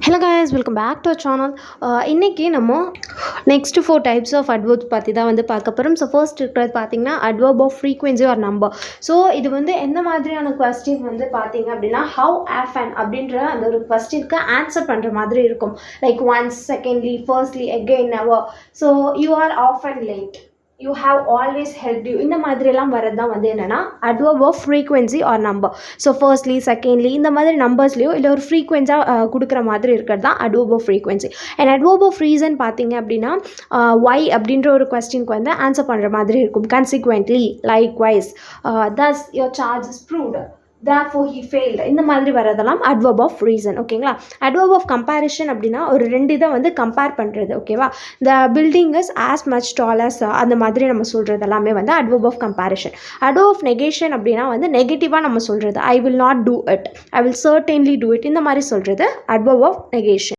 Hello guys, welcome back to our channel. இன்னைக்கு நம்ம next 4 types of adverbs பற்றி தான் வந்து பார்க்க போகிறோம். ஸோ ஃபர்ஸ்ட் இருக்கிறது பார்த்தீங்கன்னா adverb of frequency or number. So இது வந்து எந்த மாதிரியான கொஸ்டின் வந்து பார்த்தீங்க அப்படின்னா how often அப்படின்ற அந்த ஒரு கொஸ்டினுக்கு ஆன்சர் பண்ணுற மாதிரி இருக்கும். Like once, secondly, firstly, again, never. So you are often late, you have always helped you. இந்த மாதிரிலாம் வரது தான் வந்து என்னென்னா adverb of frequency or number. So firstly, secondly இந்த மாதிரி நம்பர்ஸ்லையோ இல்லை ஒரு ஃப்ரீக்வென்ஸாக கொடுக்குற மாதிரி இருக்கிறது தான் adverb of frequency. And adverb of reason பார்த்தீங்க அப்படின்னா why அப்படின்ற ஒரு கொஸ்டினுக்கு வந்து ஆன்சர் பண்ணுற மாதிரி இருக்கும். consequently, likewise, thus your charge is proved, therefore he failed. இந்த மாதிரி வரதெல்லாம் adverb of reason. ஓகேங்களா? adverb of comparison அப்படின்னா ஒரு ரெண்டு இதை வந்து கம்பேர் பண்ணுறது. ஓகேவா? the building is as much tall as அந்த மாதிரி நம்ம சொல்கிறது எல்லாமே வந்து adverb of comparison. adverb of negation அப்படின்னா வந்து நெகட்டிவாக நம்ம சொல்கிறது. I will not do it, I will certainly do it. இந்த மாதிரி சொல்கிறது adverb of negation.